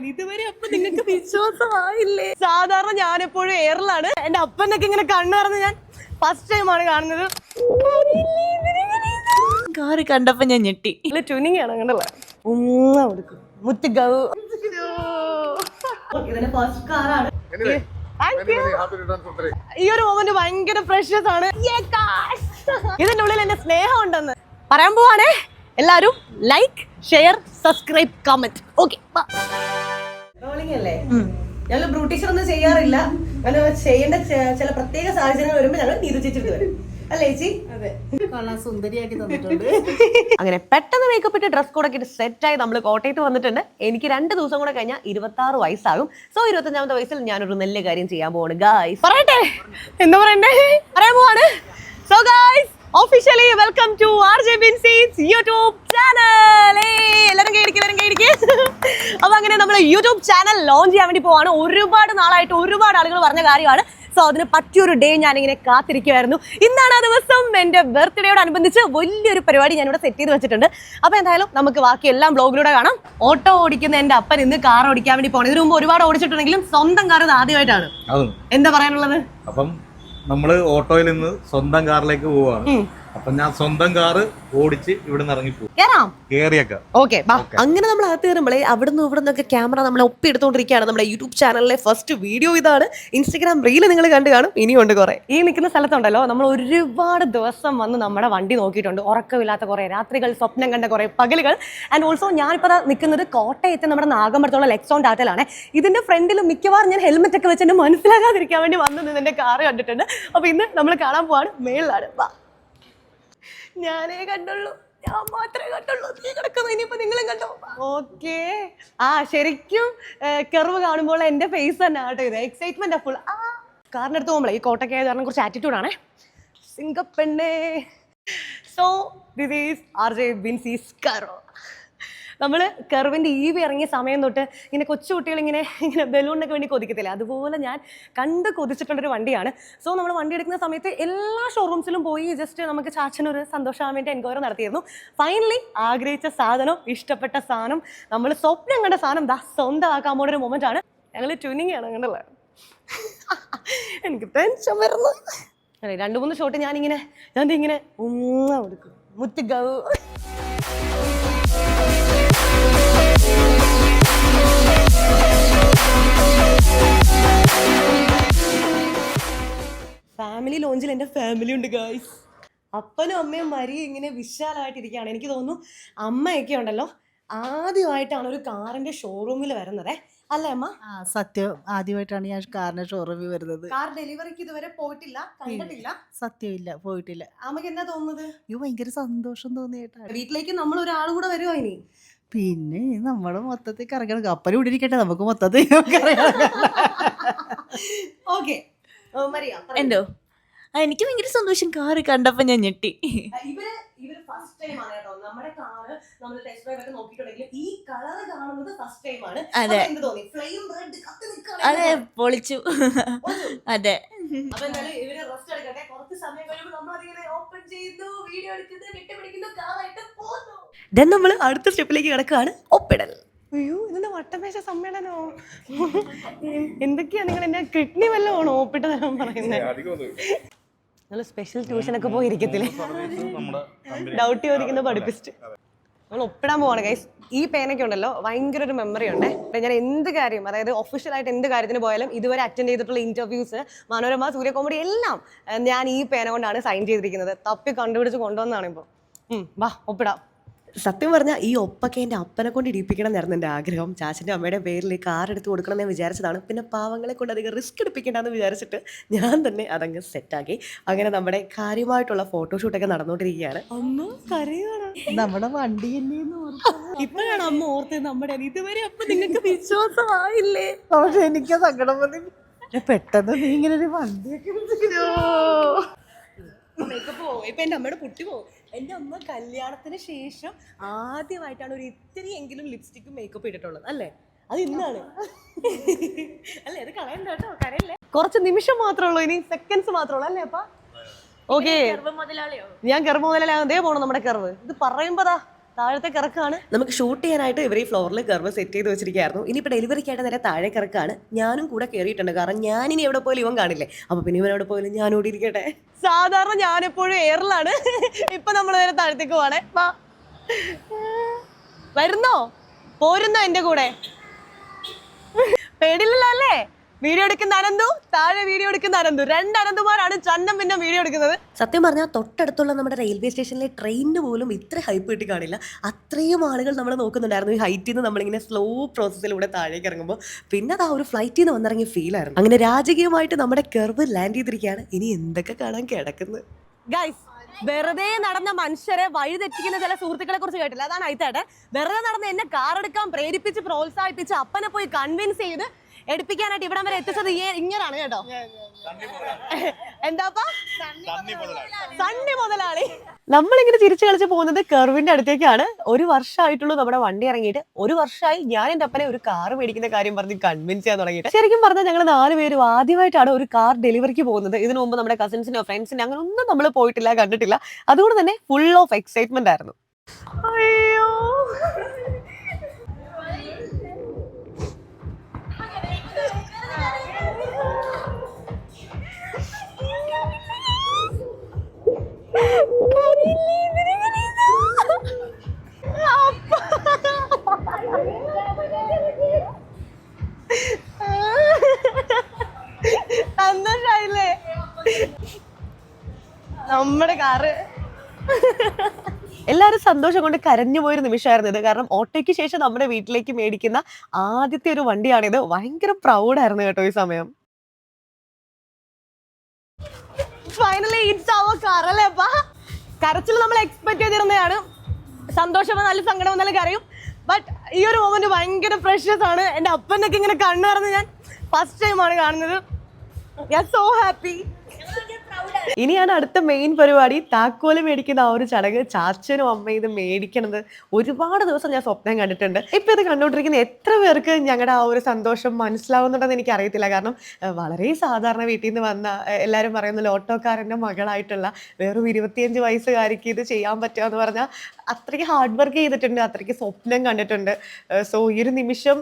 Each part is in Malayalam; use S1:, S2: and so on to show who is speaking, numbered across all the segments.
S1: ഇതുവരെ അപ്പൊ നിങ്ങൾക്ക് വിശ്വാസമായില്ലേ? സാധാരണ ഞാൻ എപ്പോഴും എയറിലാണ്. എന്റെ അപ്പനൊക്കെ ഇങ്ങനെ കണ്ണു പറഞ്ഞ് ഞാൻ ഫസ്റ്റ് ടൈമാണ് കാണുന്നത്.
S2: കാറ് കണ്ടപ്പോ ഞാൻ ഞെട്ടി.
S1: ട്യൂണിങ് ആണ് കണ്ടല്ലേ. മുത്ത് ഗൗ ഇതിന്റെ ഫസ്റ്റ് കാറാണ്. ഈ ഒരു മൊമെന്റ് ഭയങ്കര പ്രഷ്യസ് ആണ്. ഇതിന്റെ ഉള്ളിൽ എന്റെ സ്നേഹം ഉണ്ടെന്ന് പറയാൻ പോവാണേ. എല്ലാരും like, share, subscribe, comment. Okay rolling അല്ലേ? ഞങ്ങൾ ബ്രൂട്ടീഷർ ഒന്നും ചെയ്യാറില്ല. അങ്ങനെ ചെയ്യേണ്ട ചില പ്രത്യേക സാഹചര്യങ്ങൾ വരുമ്പോൾ ഞങ്ങൾ നീതു ചേച്ചിട്ട് വരും. അല്ലേ ചേച്ചി? അതെ, സുന്ദരിയാക്കി തന്നിട്ടുണ്ട്. അങ്ങനെ പെട്ടെന്ന് മേക്കപ്പ് ഇട്ട് ഡ്രസ് കോഡൊക്കെ ഇട്ട് സെറ്റായി നമ്മൾ കോട്ടയത്ത് വന്നിട്ടുണ്ട്. എനിക്ക് 2 ദിവസം കൂടെ കഴിഞ്ഞാൽ 26 വയസ്സാകും. സോ 25ാമത്തെ വയസ്സിൽ ഞാനൊരു നല്ല കാര്യം ചെയ്യാൻ പോവാണ് ഗായ്സ്. പറയട്ടെ, എന്താ പറയണ്ടേ? പറയാൻ പോവാണ്. So guys, officially welcome to RJ Vincey's YouTube channel. എല്ലാവരും കയറിക്ക്. അപ്പൊ അങ്ങനെ നമ്മൾ യൂട്യൂബ് ചാനൽ ലോഞ്ച് ചെയ്യാൻ വേണ്ടി പോവാണ്. ഒരുപാട് നാളായിട്ട് ഒരുപാട് ആളുകൾ പറഞ്ഞ കാര്യമാണ്. സോ അതിന് പറ്റിയൊരു ഡേ ഞാനിങ്ങനെ കാത്തിരിക്കുമായിരുന്നു. ഇന്നാണ് ആ ദിവസം. എൻ്റെ ബർത്ത്ഡേയോടനുബന്ധിച്ച് വലിയൊരു പരിപാടി ഞാനിവിടെ സെറ്റ് ചെയ്ത് വെച്ചിട്ടുണ്ട്. അപ്പോൾ എന്തായാലും നമുക്ക് ബാക്കി എല്ലാം ബ്ലോഗിലൂടെ കാണാം. ഓട്ടോ ഓടിക്കുന്ന എൻ്റെ അപ്പൻ ഇന്ന് കാർ ഓടിക്കാൻ വേണ്ടി പോകണം. ഇതിനു മുമ്പ് ഒരുപാട് ഓടിച്ചിട്ടുണ്ടെങ്കിലും സ്വന്തം കാർ ഇത് ആദ്യമായിട്ടാണ്. എന്താ പറയാനുള്ളത്?
S3: അപ്പം നമ്മള് ഓട്ടോയിൽ നിന്ന് സ്വന്തം കാറിലേക്ക് പോവാണ്. അപ്പൊ ഞാൻ സ്വന്തം കാറ് ഓടിച്ച് ഇവിടെ നിന്ന് ഇറങ്ങിപ്പോകും. കേറിയേക്കാം.
S1: ഓക്കെ, അങ്ങനെ നമ്മൾ അകത്ത് കയറുമ്പോഴേ അവിടെ നിന്നൊക്കെ ക്യാമറ നമ്മളെ ഒപ്പിയെടുത്തോണ്ടിരിക്കുകയാണ്. നമ്മുടെ യൂട്യൂബ് ചാനലിലെ ഫസ്റ്റ് വീഡിയോ ഇതാണ്. ഇൻസ്റ്റഗ്രാം റീല് നിങ്ങൾ കണ്ടു കാണും. ഇനിയുണ്ട് കുറെ. ഈ നിൽക്കുന്ന സ്ഥലത്തുണ്ടല്ലോ, നമ്മൾ ഒരുപാട് ദിവസം വന്ന് നമ്മുടെ വണ്ടി നോക്കിയിട്ടുണ്ട്. ഉറക്കമില്ലാത്ത കുറെ രാത്രികൾ, സ്വപ്നം കണ്ട കുറെ പകലുകൾ. ആൻഡ് ഓൾസോ ഞാനിപ്പോൾ നിൽക്കുന്നത് കോട്ടയത്ത് നമ്മുടെ നാഗമ്പലത്തുള്ള ലെക്സോൺ ടാറ്റയിലാണ്. ഇതിന്റെ ഫ്രണ്ടിൽ മിക്കവാറും ഞാൻ ഹെൽമെറ്റ് ഒക്കെ വെച്ച് എന്നെ മനസ്സിലാകാതിരിക്കാൻ വേണ്ടി വന്ന് നിന്റെ കാറ് കണ്ടിട്ടുണ്ട്. അപ്പൊ ഇന്ന് നമ്മൾ കാണാൻ പോവാണ്. മേളിലാണ്. ഞാനേ കണ്ടുള്ളൂ, ഞാൻ മാത്രമേ കണ്ടുള്ളൂ. നീ കിടക്കുന്നു, ഇനിയിപ്പോ നിങ്ങളും കണ്ടോ? ഓക്കെ. ശരിക്കും കർവ് കാണുമ്പോൾ എന്റെ ഫേസ് തന്നെ ആട്ടോ ഇത്. Excitement full. കാറിന്റെ അടുത്ത് പോകുമ്പോഴേ ഈ കോട്ടയ്ക്ക് ആയത് കാരണം കുറച്ച് ആറ്റിറ്റ്യൂഡാണേ. സിംഗപ്പെണ്ണേ. So this is RJ Vincey's car. നമ്മൾ കർവിൻ്റെ EV ഇറങ്ങിയ സമയം തൊട്ട് ഇങ്ങനെ കൊച്ചുകുട്ടികൾ ഇങ്ങനെ ബലൂണിനൊക്കെ വേണ്ടി കൊതിക്കത്തില്ലേ, അതുപോലെ ഞാൻ കണ്ട് കൊതിച്ചിട്ടുള്ളൊരു വണ്ടിയാണ്. സോ നമ്മൾ വണ്ടി എടുക്കുന്ന സമയത്ത് എല്ലാ ഷോറൂംസിലും പോയി ജസ്റ്റ് നമുക്ക് ചാച്ചനൊരു സന്തോഷമാകാൻ വേണ്ടി എൻക്വയറി നടത്തിയിരുന്നു. ഫൈനലി ആഗ്രഹിച്ച സാധനം, ഇഷ്ടപ്പെട്ട സാധനം, നമ്മൾ സ്വപ്നം കണ്ട സാധനം സ്വന്തമാക്കാൻ പോകുന്ന ഒരു മൊമെൻ്റ് ആണ്. ഞങ്ങൾ ട്യൂണിങ് ആണ് കണ്ടല്ലോ. എനിക്ക് ടെൻഷൻ വരുന്നു. 2-3 ഷോട്ട് ഞാനിങ്ങനെ കൊടുക്കും. മുത്ത് ഗൗ ഫാമിലി ലോഞ്ചിൽ എൻ്റെ ഫാമിലി ഉണ്ട് ഗായ്സ്. അപ്പനും അമ്മയും മരിയും ഇങ്ങനെ വിശാലമായിട്ടിരിക്കുകയാണ്. എനിക്ക് തോന്നുന്നു അമ്മയൊക്കെ ഉണ്ടല്ലോ ആദ്യമായിട്ടാണ് ഒരു കാറിന്റെ ഷോറൂമിൽ വരുന്നത്. അല്ലേ അമ്മ?
S2: സത്യം, ആദ്യമായിട്ടാണ് ഞാൻ കാറിന്റെ ഷോറൂമിൽ വരുന്നത്.
S1: കാർ ഡെലിവറിക്ക് ഇതുവരെ പോയിട്ടില്ല, കണ്ടിട്ടില്ല.
S2: സത്യമില്ല, പോയിട്ടില്ല.
S1: അമ്മക്ക് എന്താ തോന്നുന്നത്?
S2: ഭയങ്കര സന്തോഷം തോന്നിയേട്ടാ.
S1: വീട്ടിലേക്ക് നമ്മൾ ഒരാൾ കൂടെ വരുമോ ഇനി?
S2: പിന്നെ നമ്മള് മൊത്തത്തിൽ കറങ്ങണം. കപ്പൽ ഇവിടെ ഇരിക്കട്ടെ, നമുക്ക് മൊത്തത്തിൽ.
S1: ഓക്കെ,
S2: എന്തോ എനിക്ക് ഭയങ്കര സന്തോഷം. കാറ് കണ്ടപ്പോ ഞാൻ ഞെട്ടി.
S1: ഇവര് ഫസ്റ്റ് ടൈം ആണ് കേട്ടോ നമ്മുടെ കാറ് നമ്മൾ ടെസ്റ്റ് ഡ്രൈവ് ഒക്കെ നോക്കിയിട്ടുണ്ടെങ്കിൽ ഈ കളർ കാണുന്നത് ഫസ്റ്റ് ടൈം ആണ്.
S2: അതെ,
S1: എന്ത് തോന്നി? ഫ്ലെയിം റെഡ് കത്തി നിൽക്കുകയാണ്.
S2: അതെ, പൊളിച്ചു. അതെ.
S1: അപ്പൊ എന്തായാലും ഇവര് റെസ്റ്റ് എടുക്കട്ടെ. കുറച്ച് സമയം കഴിയുമ്പോൾ നമ്മൾ അതിങ്ങനെ ഓപ്പൺ ചെയ്യുന്നു, വീഡിയോ എടുക്കുന്നു, കെട്ടിപ്പിടിക്കുന്നു, കാറായിട്ട് പോകുന്നു. ദെൻ നമ്മൾ അടുത്ത സ്റ്റെപ്പിലേക്ക് കിടക്കുകയാണ്, ഒപ്പിടൽ. അയ്യോ, ഇതിന്റെ വട്ടമേശ സമ്മേളനോ? എന്തൊക്കെയാ നിങ്ങൾ എന്നെ കിഡ്നി വല്ലതും ആണോ ഒപ്പിട്ട് തരാൻ പറയുന്നത്? നിങ്ങൾ സ്പെഷ്യൽ ട്യൂഷനൊക്കെ പോയിരിക്കത്തില്ലേ? ഡൗട്ട് ചോദിക്കുന്ന പഠിപ്പിച്ചിട്ട് നമ്മൾ ഒപ്പിടാൻ പോവാണ് ഗൈസ്. ഈ പേനൊക്കെ ഉണ്ടല്ലോ ഭയങ്കര ഒരു മെമ്മറി ഉണ്ട്. ഞാൻ എന്ത് കാര്യം, അതായത് ഒഫീഷ്യലായിട്ട് എന്ത് കാര്യത്തിന് പോയാലും ഇതുവരെ അറ്റൻഡ് ചെയ്തിട്ടുള്ള ഇന്റർവ്യൂസ്, മനോരമ, സൂര്യ കോമഡി എല്ലാം ഞാൻ ഈ പേന കൊണ്ടാണ് സൈൻ ചെയ്തിരിക്കുന്നത്. തപ്പി കണ്ടുപിടിച്ച് കൊണ്ടുവന്നാണ് ഇപ്പോൾ. വാ ഒപ്പിടാം. സത്യം പറഞ്ഞാൽ ഈ ഒപ്പൊക്കെ എൻ്റെ അപ്പനെ കൊണ്ട് ഇടിപ്പിക്കണം എന്നായിരുന്നു എൻ്റെ ആഗ്രഹം. ചാച്ചൻ്റെ അമ്മയുടെ പേരിൽ കാർ എടുത്ത് കൊടുക്കണം എന്ന് വിചാരിച്ചതാണ്. പിന്നെ പാവങ്ങളെ കൊണ്ട് അധികം റിസ്ക് എടുപ്പിക്കേണ്ടെന്ന് വിചാരിച്ചിട്ട് ഞാൻ തന്നെ അതങ്ങ് സെറ്റാക്കി. അങ്ങനെ നമ്മുടെ കാര്യമായിട്ടുള്ള ഫോട്ടോഷൂട്ടൊക്കെ നടന്നുകൊണ്ടിരിക്കുകയാണ്. അമ്മ കരയാണ്.
S2: നമ്മുടെ വണ്ടി
S1: ഇപ്പോഴാണ് അമ്മ ഓർത്തത് നമ്മുടെ. ഇതുവരെ അപ്പൊ നിങ്ങൾക്ക് വിശ്വാസമായില്ലേ?
S2: പക്ഷെ എനിക്ക് സങ്കടം വന്നു. പെട്ടെന്ന് നീ ഇങ്ങനെ ഒരു വണ്ടിയൊക്കെ
S1: മേക്കപ്പ് പോവും. ഇപ്പൊ എൻ്റെ അമ്മയുടെ പുട്ടി പോവും. എൻ്റെ അമ്മ കല്യാണത്തിന് ശേഷം ആദ്യമായിട്ടാണ് ഒരു ഇത്തിരിയെങ്കിലും ലിപ്സ്റ്റിക്കും മേക്കപ്പ് ഇട്ടിട്ടുള്ളത്. അല്ലേ? അത് ഇന്നാണ്. അല്ലേ? അത് കളയണ്ട കേട്ടോ, കരയല്ലേ. കുറച്ച് നിമിഷം മാത്രമേ ഉള്ളൂ, ഇനി സെക്കൻഡ്സ് മാത്രമേ ഉള്ളൂ. അല്ലേ അപ്പ? ഓക്കെ, ഞാൻ കർവ് മുതലാളിയാവും. ദേ പോണു നമ്മുടെ കർവ്. ഇത് പറയുമ്പോതാ താഴത്തേക്ക് ഇറക്കാണ്. നമുക്ക് ഷൂട്ട് ചെയ്യാനായിട്ട് ഇവർ ഈ ഫ്ലോറിൽ കർവ് സെറ്റ് ചെയ്ത് വെച്ചിരിക്കുകയായിരുന്നു. ഇനിയിപ്പോൾ ഡെലിവറിക്കായിട്ട് നേരെ താഴേക്ക് ഇറക്കാണ്. ഞാനും കൂടെ കയറിയിട്ടുണ്ട്, കാരണം ഞാനിനി എവിടെ പോലും ഇവൻ കാണില്ലേ. അപ്പോൾ പിന്നെ ഇവൻ എവിടെ പോലും ഞാൻ ഓടി ഇരിക്കട്ടെ. സാധാരണ ഞാനെപ്പോഴും എയറിലാണ്, ഇപ്പൊ നമ്മൾ നേരെ താഴത്തേക്ക് പോവാണേ. വരുന്നോ പോരുന്നോ എന്റെ കൂടെ? പേടില്ലല്ലോ അല്ലേ? വീഡിയോ എടുക്കുന്ന അനന്തു, താഴെ വീഡിയോ എടുക്കുന്ന അനന്തു, 2 അനന്തുമാരാണ് ചന്നം പിന്നെ വീഡിയോ എടുക്കുന്നത്. സത്യം പറഞ്ഞാൽ തൊട്ടടുത്തുള്ള നമ്മുടെ റെയിൽവേ സ്റ്റേഷനിലെ ട്രെയിനിന് പോലും ഇത്ര ഹൈപ്പ് കിട്ടി കാണില്ല. അത്രയും ആളുകൾ നമ്മൾ നോക്കുന്നുണ്ടായിരുന്നു. ഈ ഹൈറ്റിൽ നിന്ന് നമ്മളിങ്ങനെ സ്ലോ പ്രോസസ്സിലൂടെ താഴേക്ക് ഇറങ്ങുമ്പോൾ പിന്നെ അത് ആ ഒരു ഫ്ലൈറ്റിൽ നിന്ന് വന്നിറങ്ങിയ ഫീലായിരുന്നു. അങ്ങനെ രാജകീയമായിട്ട് നമ്മുടെ കർവ് ലാൻഡ് ചെയ്തിരിക്കുകയാണ്. ഇനി എന്തൊക്കെ കാണാൻ കിടക്കുന്നത്. ഗൈസ്, വെറുതെ നടന്ന മനുഷ്യരെ വഴിതെറ്റിക്കുന്ന ചില സുഹൃത്തുക്കളെ കുറിച്ച് കേട്ടില്ല? അതാണ് അയത്തേട്ടെ. വെറുതെ നടന്ന് എന്നെ കാർ എടുക്കാൻ പ്രേരിപ്പിച്ച് പ്രോത്സാഹിപ്പിച്ച് അപ്പനെ പോയി കൺവിൻസ് ചെയ്ത് എടുപ്പിക്കാനായിട്ട് ഇവിടം വരെ എത്തിച്ചത് ഇങ്ങനാണ് കേട്ടോ. എന്താപ്പാ? സണ്ണി മുതലാളി. നമ്മളിങ്ങനെ തിരിച്ചു കളിച്ച് പോകുന്നത് കർവിന്റെ അടുത്തേക്കാണ്. 1 വർഷമായിട്ടുള്ളൂ നമ്മുടെ വണ്ടി ഇറങ്ങിയിട്ട്. 1 വർഷമായി ഞാൻ എൻ്റെ അപ്പനെ ഒരു കാർ മേടിക്കുന്ന കാര്യം പറഞ്ഞ് കൺവിൻസ് ചെയ്യാൻ തുടങ്ങിയിട്ട്. ശരിക്കും പറഞ്ഞാൽ ഞങ്ങൾ 4 പേരും ആദ്യമായിട്ടാണ് ഒരു കാർ ഡെലിവറിക്ക് പോകുന്നത്. ഇതിനു മുമ്പ് നമ്മുടെ കസിൻസിനോ ഫ്രണ്ട്സിനോ അങ്ങനെ ഒന്നും നമ്മൾ പോയിട്ടില്ല, കണ്ടിട്ടില്ല. അതുകൊണ്ട് തന്നെ ഫുൾ ഓഫ് എക്സൈറ്റ്മെന്റ് ആയിരുന്നു. അയ്യോ, സന്തോഷായില്ലേ നമ്മുടെ കാറ്? എല്ലാവരും സന്തോഷം കൊണ്ട് കരഞ്ഞു പോയൊരു നിമിഷമായിരുന്നു ഇത്. കാരണം ഓട്ടോയ്ക്ക് ശേഷം നമ്മുടെ വീട്ടിലേക്ക് മേടിക്കുന്ന ആദ്യത്തെ ഒരു വണ്ടിയാണിത്. ഭയങ്കര പ്രൗഡായിരുന്നു കേട്ടോ ഈ സമയം. ഫൈനലി ഇറ്റ്സ് അവർ കാർ അല്ലേ അപ്പാ? കരച്ചിൽ നമ്മൾ എക്സ്പെക്ട് ചെയ്തിരുന്നതാണ്. സന്തോഷം വന്നാലും സങ്കടം വന്നാലും കരയും. ബട്ട് ഈ ഒരു മൊമെന്റ് ഭയങ്കര പ്രഷ്യസ് ആണ്. എൻ്റെ അപ്പനൊക്കെ ഇങ്ങനെ കണ്ണു പറഞ്ഞ് ഞാൻ ഫസ്റ്റ് ടൈമാണ് കാണുന്നത്. I am so happy. ഇനിയാണ് അടുത്ത മെയിൻ പരിപാടി, താക്കോല് മേടിക്കുന്ന ആ ഒരു ചടങ്ങ്. ചാച്ചനും അമ്മയും ഇത് മേടിക്കണത് ഒരുപാട് ദിവസം ഞാൻ സ്വപ്നം കണ്ടിട്ടുണ്ട്. ഇപ്പൊ ഇത് കണ്ടുകൊണ്ടിരിക്കുന്ന എത്ര പേർക്ക് ഞങ്ങളുടെ ആ ഒരു സന്തോഷം മനസ്സിലാവുന്നുണ്ടെന്ന് എനിക്ക് അറിയത്തില്ല. കാരണം വളരെ സാധാരണ വീട്ടിൽ നിന്ന് വന്ന എല്ലാവരും പറയുന്നത് ഓട്ടോക്കാരൻ്റെ മകളായിട്ടുള്ള വെറും 25 വയസ്സുകാരിക്ക് ഇത് ചെയ്യാൻ പറ്റുക എന്ന് പറഞ്ഞാൽ അത്രയ്ക്ക് ഹാർഡ് വർക്ക് ചെയ്തിട്ടുണ്ട്, അത്രയ്ക്ക് സ്വപ്നം കണ്ടിട്ടുണ്ട്. സോ ഈ ഒരു നിമിഷം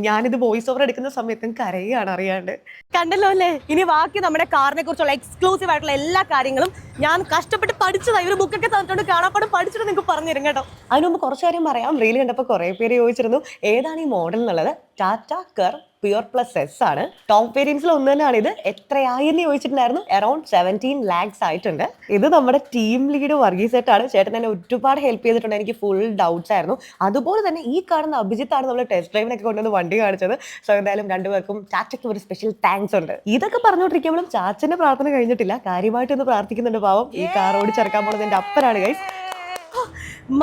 S1: ഞാനിത് വോയിസ് ഓവർ എടുക്കുന്ന സമയത്തും കരയുകയാണ് അറിയാണ്ട്. കണ്ടല്ലോ അല്ലേ? ഇനി ബാക്കി നമ്മുടെ കാറിനെ കുറിച്ചുള്ള എക്സ്ക്ലൂസീവ് ആയിട്ടുള്ള എല്ലാ കാര്യങ്ങളും ഞാൻ കഷ്ടപ്പെട്ട് പഠിച്ചതായി. ഒരു ബുക്കൊക്കെ തന്നിട്ടുണ്ട്, കാണാപ്പാടും പഠിച്ചിട്ട് നിങ്ങൾക്ക് പറഞ്ഞു തരും കേട്ടോ. അതിന് മുമ്പ് കുറച്ച് കാര്യം പറയാം. റീൽ കണ്ടപ്പോൾ കുറേ പേര് ചോദിച്ചിരുന്നു ഏതാണ് ഈ മോഡൽ എന്നുള്ളത്. ടാറ്റ കർ പ്യുർ പ്ലസ് എസ് ആണ്. ടോപ്പ് വേരിയൻസിൽ ഒന്ന് തന്നെയാണ് ഇത്. എത്രയായെന്ന് ചോദിച്ചിട്ടുണ്ടായിരുന്നു. അറൌണ്ട് 17 lakhs ആയിട്ടുണ്ട്. ഇത് നമ്മുടെ ടീം ലീഡ് വർഗീസെട്ടാണ്. ചേട്ടൻ തന്നെ ഒരുപാട് ഹെൽപ്പ് ചെയ്തിട്ടുണ്ട്. എനിക്ക് ഫുൾ ഡൗട്ട്സ് ആയിരുന്നു. അതുപോലെ തന്നെ ഈ കാണുന്ന അഭിജിത്താണ് നമ്മൾ ടെസ്റ്റ് ഡ്രൈവിനൊക്കെ കൊണ്ടുവന്ന് വണ്ടി കാണിച്ചത്. സോ എന്തായാലും 2 പേർക്കും ചാച്ചയ്ക്ക് ഒരു സ്പെഷ്യൽ താങ്ക്സ് ഉണ്ട്. ഇതൊക്കെ പറഞ്ഞുകൊണ്ടിരിക്കുമ്പോഴും ചാച്ചന്റെ പ്രാർത്ഥന കഴിഞ്ഞിട്ടില്ല. കാര്യമായിട്ടൊന്ന് പ്രാർത്ഥിക്കുന്നുണ്ട് പാവം. ഈ കാർ ഓടിച്ചിറക്കാൻ പോകുന്നത് എൻ്റെ അപ്പനാണ് ഗൈസ്.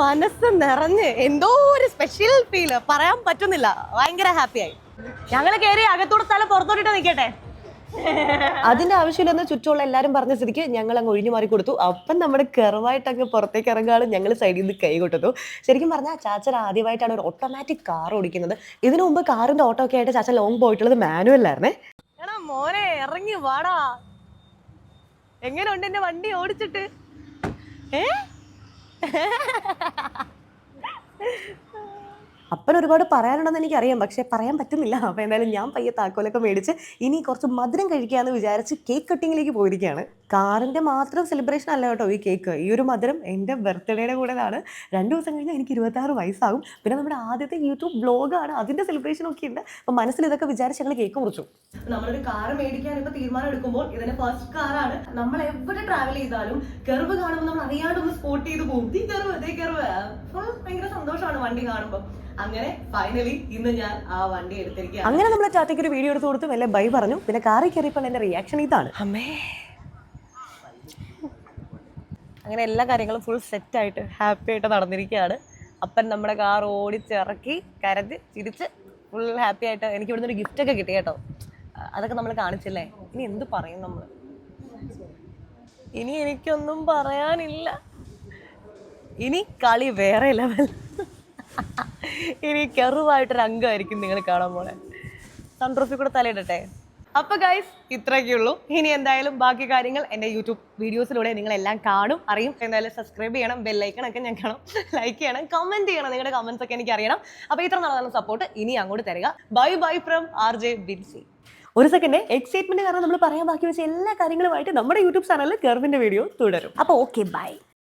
S1: മനസ്സ് നിറഞ്ഞ് എന്തോ ഒരു സ്പെഷ്യൽ ഫീൽ പറയാൻ പറ്റുന്നില്ല. ഭയങ്കര ഹാപ്പിയായി. ഞങ്ങൾ കയറി അകത്തോടെ സ്ഥലം പുറത്തോട്ടിട്ട് നിൽക്കട്ടെ. അതിന്റെ ആവശ്യമില്ലെന്ന് ചുറ്റുമുള്ള എല്ലാവരും പറഞ്ഞ സ്ഥിതിക്ക് ഞങ്ങൾ അങ്ങ് ഒഴിഞ്ഞു മാറി കൊടുത്തു. അപ്പം നമ്മുടെ കർവായിട്ട് അങ്ങ് പുറത്തേക്ക് ഇറങ്ങാണ്. ഞങ്ങൾ സൈഡിൽ നിന്ന് കൈ കൊട്ടുന്നു. ശരിക്കും പറഞ്ഞാൽ ചാച്ചൻ ആദ്യമായിട്ടാണ് ഒരു ഓട്ടോമാറ്റിക് കാർ ഓടിക്കുന്നത്. ഇതിനു മുമ്പ് കാറിന്റെ ഓട്ടോ ഒക്കെ ആയിട്ട് ചാച്ചൻ ലോങ് പോയിട്ടുള്ളത് മാനുവലായിരുന്നേ. എടാ മോനെ ഇറങ്ങി വാടാ. എങ്ങനെയുണ്ട് എന്റെ വണ്ടി ഓടിച്ചിട്ട്? അപ്പൻ ഒരുപാട് പറയാനുണ്ടെന്ന് എനിക്കറിയാം, പക്ഷെ പറയാൻ പറ്റുന്നില്ല. അപ്പോൾ എന്തായാലും ഞാൻ പയ്യെ താക്കോലൊക്കെ മേടിച്ച് ഇനി കുറച്ച് മധുരം കഴിക്കാമെന്ന് വിചാരിച്ച് കേക്ക് കട്ടിങ്ങിലേക്ക് പോയിരിക്കുകയാണ്. കാറിൻ്റെ മാത്രം സെലിബ്രേഷൻ അല്ല കേട്ടോ ഈ കേക്ക്. ഈ ഒരു മധുരം എൻ്റെ ബർത്ത്ഡേയുടെ കൂടെയാണ്. 2 ദിവസം കഴിഞ്ഞാൽ എനിക്ക് 26 വയസ്സാകും. പിന്നെ നമ്മുടെ ആദ്യത്തെ യൂട്യൂബ് ബ്ലോഗാണ്, അതിൻ്റെ സെലിബ്രേഷനൊക്കെ ഉണ്ട്. അപ്പം മനസ്സിൽ ഇതൊക്കെ വിചാരിച്ച് ഞങ്ങൾ കേക്ക് മുറിച്ചു. നമ്മളൊരു കാർ മേടിക്കാൻ ഇപ്പോൾ തീരുമാനം എടുക്കുമ്പോൾ ഇതിൻ്റെ ഫസ്റ്റ് കാറാണ്. നമ്മൾ എവിടെ ട്രാവൽ ചെയ്താലും കർവ് കാണുമ്പോൾ നമ്മൾ അറിയാണ്ട് ഒന്ന് സ്പോട്ട് ചെയ്ത് പോകും. ഈ കർവ് അതേ കർവ്. അപ്പോൾ ഭയങ്കര സന്തോഷമാണ് വണ്ടി കാണുമ്പോൾ. അങ്ങനെ ഫൈനലി ഇന്ന് ഞാൻ ആ വണ്ടി എടുത്തിരിക്കുക. അങ്ങനെ നമ്മൾ ചാറ്റയ്ക്ക് ഒരു വീഡിയോ എടുത്ത് കൊടുത്തു, വല്ല ബൈ പറഞ്ഞു. പിന്നെ കാറിൽ കയറിയപ്പോൾ എൻ്റെ റിയാക്ഷൻ ഇതാണ്. അമ്മേ, അങ്ങനെ എല്ലാ കാര്യങ്ങളും ഫുൾ സെറ്റായിട്ട് ഹാപ്പി ആയിട്ട് നടന്നിരിക്കുകയാണ്. അപ്പൻ നമ്മുടെ കാർ ഓടിച്ചിറക്കി കരഞ്ഞ് ചിരിച്ച് ഫുൾ ഹാപ്പി ആയിട്ട് എനിക്ക് ഇവിടുന്ന് ഒരു ഗിഫ്റ്റൊക്കെ കിട്ടി കേട്ടോ. അതൊക്കെ നമ്മൾ കാണിച്ചില്ലേ. ഇനി എന്ത് പറയും നമ്മൾ? ഇനി എനിക്കൊന്നും പറയാനില്ല. ഇനി കളി വേറെ ലെവൽ. ഇനി കെറുവായിട്ടൊരു അംഗമായിരിക്കും നിങ്ങൾ കാണാൻ പോലെ. സൺറൂഫിൽ കൂടെ തലയിടട്ടെ. അപ്പൊ ഗൈസ് ഇത്രയൊക്കെ ഉള്ളൂ. ഇനി എന്തായാലും ബാക്കി കാര്യങ്ങൾ എൻ്റെ യൂട്യൂബ് വീഡിയോസിലൂടെ നിങ്ങൾ എല്ലാം കാണും, അറിയും. എന്തായാലും സബ്സ്ക്രൈബ് ചെയ്യണം, ബെല്ലൈക്കൺ ഒക്കെ ഞാൻ കാണും, ലൈക്ക് ചെയ്യണം, കമന്റ് ചെയ്യണം. നിങ്ങളുടെ കമന്റ്സ് ഒക്കെ എനിക്ക് അറിയണം. അപ്പൊ ഇത്ര നല്ല സപ്പോർട്ട് ഇനി അങ്ങോട്ട് തരിക. Bye bye from RJ Binsi. ഒരു സെക്കൻഡ് എക്സൈറ്റ്മെന്റ് കാരണം നമ്മൾ പറയാൻ ബാക്കി വെച്ച എല്ലാ കാര്യങ്ങളുമായിട്ട് നമ്മുടെ യൂട്യൂബ് ചാനലിൽ കർവിന്റെ വീഡിയോ തുടരും. അപ്പൊ ഓക്കെ ബൈ.